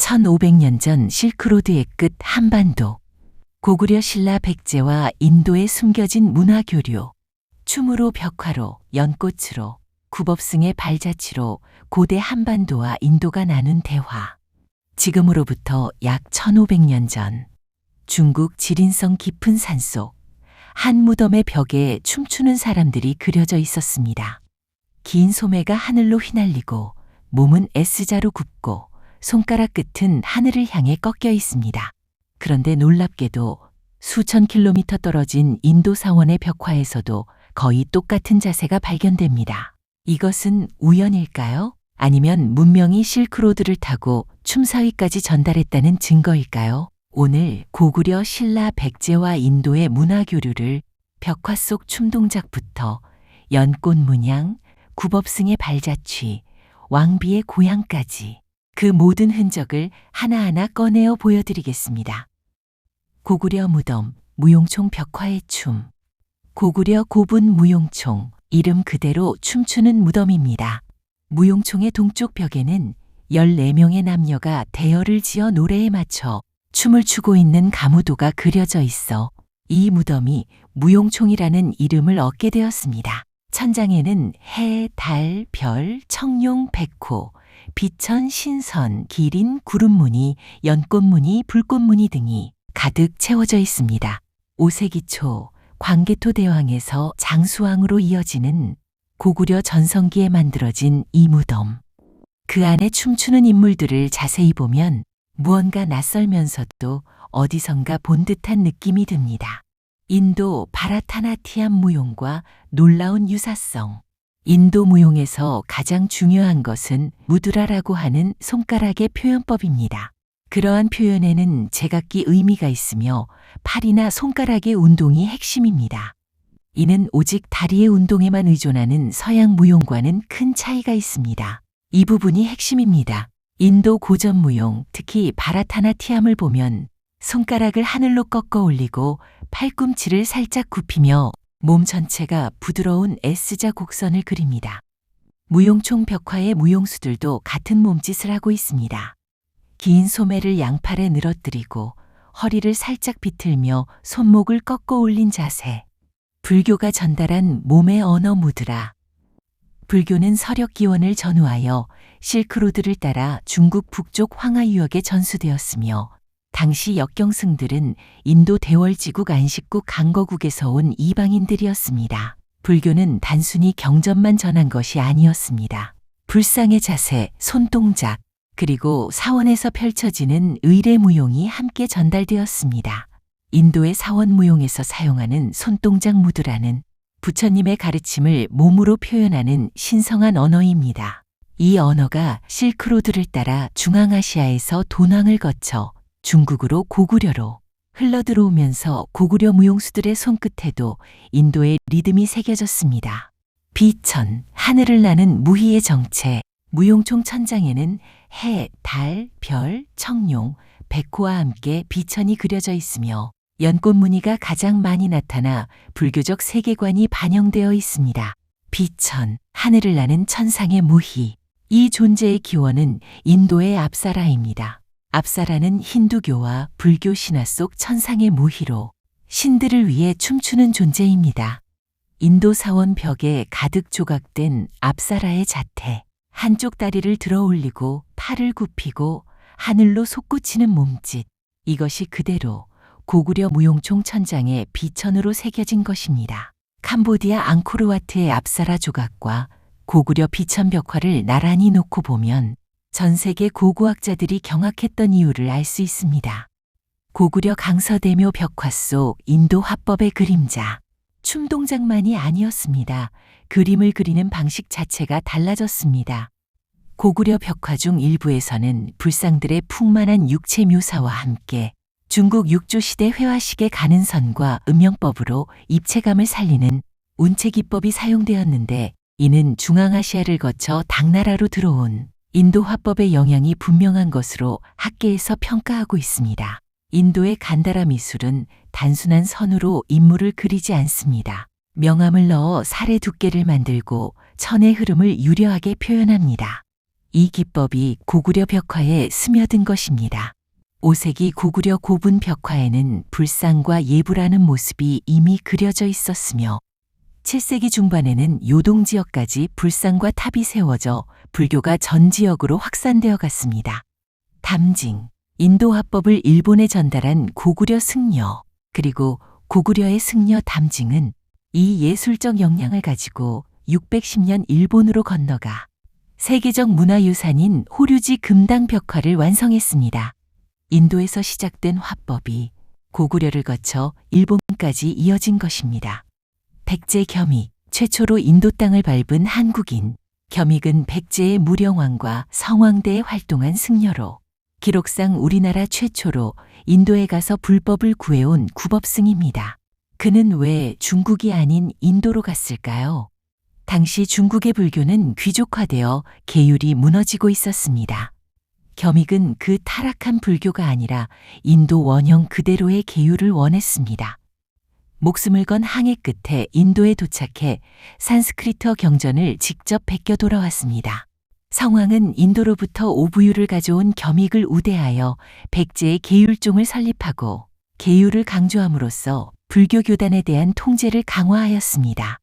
1500년 전 실크로드의 끝 한반도. 고구려 신라 백제와 인도에 숨겨진 문화교류. 춤으로 벽화로, 연꽃으로, 굽업승의 발자취로 고대 한반도와 인도가 나눈 대화. 지금으로부터 약 1500년 전, 중국 지린성 깊은 산속, 한 무덤의 벽에 춤추는 사람들이 그려져 있었습니다. 긴 소매가 하늘로 휘날리고 몸은 S자로 굽고 손가락 끝은 하늘을 향해 꺾여 있습니다. 그런데 놀랍게도 수천 킬로미터 떨어진 인도 사원의 벽화에서도 거의 똑같은 자세가 발견됩니다. 이것은 우연일까요? 아니면 문명이 실크로드를 타고 춤사위까지 전달했다는 증거일까요? 오늘 고구려 신라 백제와 인도의 문화교류를 벽화 속 춤동작부터 연꽃 문양, 굽업승의 발자취, 왕비의 고향까지 그 모든 흔적을 하나하나 꺼내어 보여드리겠습니다. 고구려 무덤, 무용총 벽화의 춤. 고구려 고분 무용총, 이름 그대로 춤추는 무덤입니다. 무용총의 동쪽 벽에는 14명의 남녀가 대열을 지어 노래에 맞춰 춤을 추고 있는 가무도가 그려져 있어 이 무덤이 무용총이라는 이름을 얻게 되었습니다. 천장에는 해, 달, 별, 청룡, 백호, 비천, 신선, 기린, 구름무늬, 연꽃무늬, 불꽃무늬 등이 가득 채워져 있습니다. 5세기 초 광개토 대왕에서 장수왕으로 이어지는 고구려 전성기에 만들어진 이 무덤. 그 안에 춤추는 인물들을 자세히 보면 무언가 낯설면서도 어디선가 본 듯한 느낌이 듭니다. 인도 바라타나티암 무용과 놀라운 유사성. 인도 무용에서 가장 중요한 것은 무드라라고 하는 손가락의 표현법입니다. 그러한 표현에는 제각기 의미가 있으며 팔이나 손가락의 운동이 핵심입니다. 이는 오직 다리의 운동에만 의존하는 서양 무용과는 큰 차이가 있습니다. 이 부분이 핵심입니다. 인도 고전 무용, 특히 바라타나티암을 보면 손가락을 하늘로 꺾어 올리고 팔꿈치를 살짝 굽히며 몸 전체가 부드러운 S자 곡선을 그립니다. 무용총 벽화의 무용수들도 같은 몸짓을 하고 있습니다. 긴 소매를 양팔에 늘어뜨리고 허리를 살짝 비틀며 손목을 꺾어 올린 자세. 불교가 전달한 몸의 언어 무드라. 불교는 서력 기원을 전후하여 실크로드를 따라 중국 북쪽 황하 유역에 전수되었으며 당시 역경승들은 인도 대월지국 안식국 강거국에서 온 이방인들이었습니다. 불교는 단순히 경전만 전한 것이 아니었습니다. 불상의 자세, 손동작, 그리고 사원에서 펼쳐지는 의례무용이 함께 전달되었습니다. 인도의 사원무용에서 사용하는 손동작 무드라는 부처님의 가르침을 몸으로 표현하는 신성한 언어입니다. 이 언어가 실크로드를 따라 중앙아시아에서 도낭을 거쳐 중국으로 고구려로 흘러들어오면서 고구려 무용수들의 손끝에도 인도의 리듬이 새겨졌습니다. 비천, 하늘을 나는 무희의 정체. 무용총 천장에는 해, 달, 별, 청룡, 백호와 함께 비천이 그려져 있으며 연꽃 무늬가 가장 많이 나타나 불교적 세계관이 반영되어 있습니다. 비천, 하늘을 나는 천상의 무희. 이 존재의 기원은 인도의 압사라입니다. 압사라는 힌두교와 불교 신화 속 천상의 무희로 신들을 위해 춤추는 존재입니다. 인도 사원 벽에 가득 조각된 압사라의 자태. 한쪽 다리를 들어 올리고 팔을 굽히고 하늘로 솟구치는 몸짓. 이것이 그대로 고구려 무용총 천장에 비천으로 새겨진 것입니다. 캄보디아 앙코르와트의 압사라 조각과 고구려 비천 벽화를 나란히 놓고 보면 전 세계 고고학자들이 경악했던 이유를 알 수 있습니다. 고구려 강서대묘 벽화 속 인도 화법의 그림자. 춤 동작만이 아니었습니다. 그림을 그리는 방식 자체가 달라졌습니다. 고구려 벽화 중 일부에서는 불상들의 풍만한 육체 묘사와 함께 중국 육조시대 회화식의 가는선과 음영법으로 입체감을 살리는 운체 기법이 사용되었는데 이는 중앙아시아를 거쳐 당나라로 들어온 인도 화법의 영향이 분명한 것으로 학계에서 평가하고 있습니다. 인도의 간다라 미술은 단순한 선으로 인물을 그리지 않습니다. 명암을 넣어 살의 두께를 만들고 천의 흐름을 유려하게 표현합니다. 이 기법이 고구려 벽화에 스며든 것입니다. 5세기 고구려 고분 벽화에는 불상과 예불하는 모습이 이미 그려져 있었으며 7세기 중반에는 요동 지역까지 불상과 탑이 세워져 불교가 전 지역으로 확산되어 갔습니다. 담징, 인도 화법을 일본에 전달한 고구려 승려, 그리고 고구려의 승려 담징은 이 예술적 역량을 가지고 610년 일본으로 건너가 세계적 문화유산인 호류지 금당 벽화를 완성했습니다. 인도에서 시작된 화법이 고구려를 거쳐 일본까지 이어진 것입니다. 백제 겸익, 최초로 인도 땅을 밟은 한국인. 겸익은 백제의 무령왕과 성왕대에 활동한 승려로 기록상 우리나라 최초로 인도에 가서 불법을 구해온 구법승입니다. 그는 왜 중국이 아닌 인도로 갔을까요? 당시 중국의 불교는 귀족화되어 계율이 무너지고 있었습니다. 겸익은 그 타락한 불교가 아니라 인도 원형 그대로의 계율을 원했습니다. 목숨을 건 항해 끝에 인도에 도착해 산스크리트어 경전을 직접 베껴 돌아왔습니다. 성왕은 인도로부터 오부유를 가져온 겸익을 우대하여 백제의 계율종을 설립하고 계율을 강조함으로써 불교 교단에 대한 통제를 강화하였습니다.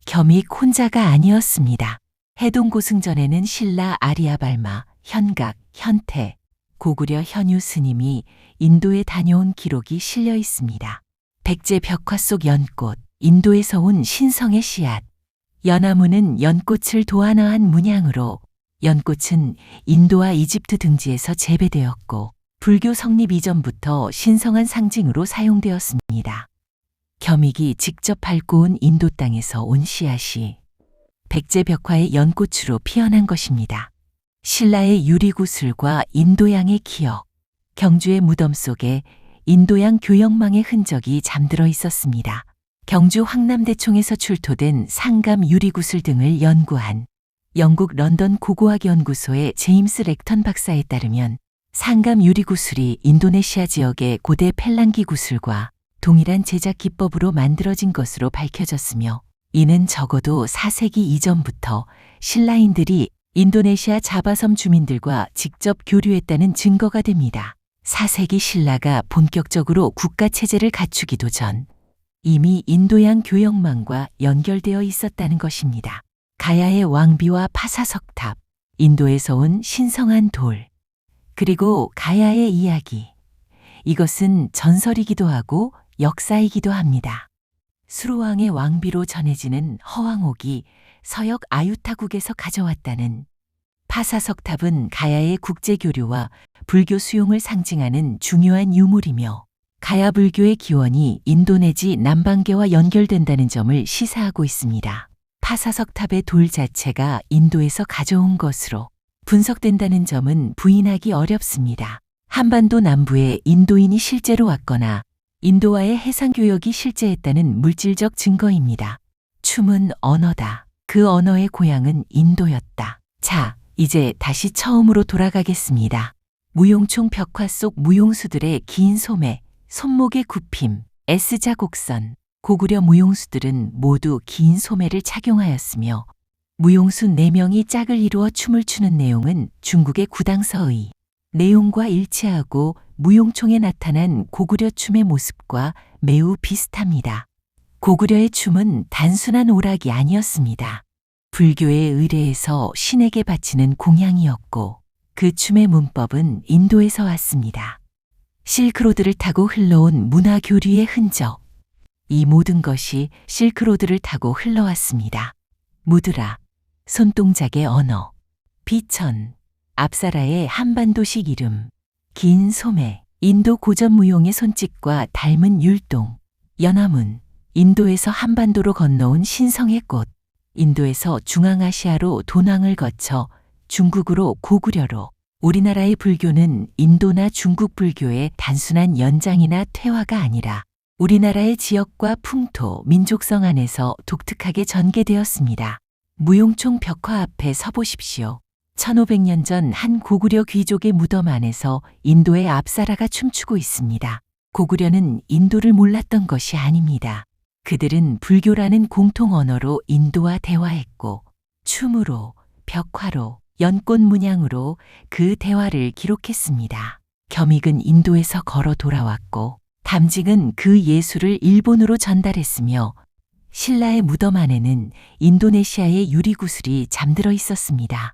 겸익 혼자가 아니었습니다. 해동고승전에는 신라 아리아발마, 현각, 현태, 고구려 현유 스님이 인도에 다녀온 기록이 실려 있습니다. 백제 벽화 속 연꽃, 인도에서 온 신성의 씨앗. 연화문은 연꽃을 도안화한 문양으로 연꽃은 인도와 이집트 등지에서 재배되었고 불교 성립 이전부터 신성한 상징으로 사용되었습니다. 겸익이 직접 밟고 온 인도 땅에서 온 씨앗이 백제 벽화의 연꽃으로 피어난 것입니다. 신라의 유리구슬과 인도양의 기억, 경주의 무덤 속에 인도양 교역망의 흔적이 잠들어 있었습니다. 경주 황남대총에서 출토된 상감 유리구슬 등을 연구한 영국 런던 고고학연구소의 제임스 렉턴 박사에 따르면 상감 유리구슬이 인도네시아 지역의 고대 펠랑기 구슬과 동일한 제작 기법으로 만들어진 것으로 밝혀졌으며 이는 적어도 4세기 이전부터 신라인들이 인도네시아 자바섬 주민들과 직접 교류했다는 증거가 됩니다. 4세기 신라가 본격적으로 국가체제를 갖추기도 전 이미 인도양 교역망과 연결되어 있었다는 것입니다. 가야의 왕비와 파사석탑, 인도에서 온 신성한 돌, 그리고 가야의 이야기. 이것은 전설이기도 하고 역사이기도 합니다. 수로왕의 왕비로 전해지는 허왕옥이 서역 아유타국에서 가져왔다는 파사석탑은 가야의 국제교류와 불교 수용을 상징하는 중요한 유물이며 가야 불교의 기원이 인도 내지 남방계와 연결된다는 점을 시사하고 있습니다. 파사석탑의 돌 자체가 인도에서 가져온 것으로 분석된다는 점은 부인하기 어렵습니다. 한반도 남부에 인도인이 실제로 왔거나 인도와의 해상교역이 실제했다는 물질적 증거입니다. 춤은 언어다. 그 언어의 고향은 인도였다. 자, 이제 다시 처음으로 돌아가겠습니다. 무용총 벽화 속 무용수들의 긴 소매, 손목의 굽힘, S자 곡선. 고구려 무용수들은 모두 긴 소매를 착용하였으며 무용수 4명이 짝을 이루어 춤을 추는 내용은 중국의 구당서의 내용과 일치하고 무용총에 나타난 고구려 춤의 모습과 매우 비슷합니다. 고구려의 춤은 단순한 오락이 아니었습니다. 불교의 의례에서 신에게 바치는 공양이었고 그 춤의 문법은 인도에서 왔습니다. 실크로드를 타고 흘러온 문화 교류의 흔적. 이 모든 것이 실크로드를 타고 흘러왔습니다. 무드라, 손동작의 언어, 비천, 압사라의 한반도식 이름, 긴 소매, 인도 고전 무용의 손짓과 닮은 율동, 연화문, 인도에서 한반도로 건너온 신성의 꽃, 인도에서 중앙아시아로 도낭을 거쳐 중국으로 고구려로, 우리나라의 불교는 인도나 중국 불교의 단순한 연장이나 퇴화가 아니라 우리나라의 지역과 풍토, 민족성 안에서 독특하게 전개되었습니다. 무용총 벽화 앞에 서보십시오. 1500년 전 한 고구려 귀족의 무덤 안에서 인도의 압사라가 춤추고 있습니다. 고구려는 인도를 몰랐던 것이 아닙니다. 그들은 불교라는 공통 언어로 인도와 대화했고 춤으로, 벽화로, 연꽃 문양으로 그 대화를 기록했습니다. 겸익은 인도에서 걸어 돌아왔고 담직은 그 예술을 일본으로 전달했으며 신라의 무덤 안에는 인도네시아의 유리구슬이 잠들어 있었습니다.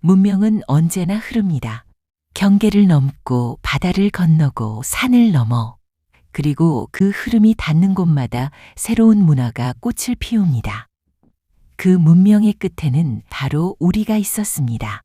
문명은 언제나 흐릅니다. 경계를 넘고 바다를 건너고 산을 넘어 그리고 그 흐름이 닿는 곳마다 새로운 문화가 꽃을 피웁니다. 그 문명의 끝에는 바로 우리가 있었습니다.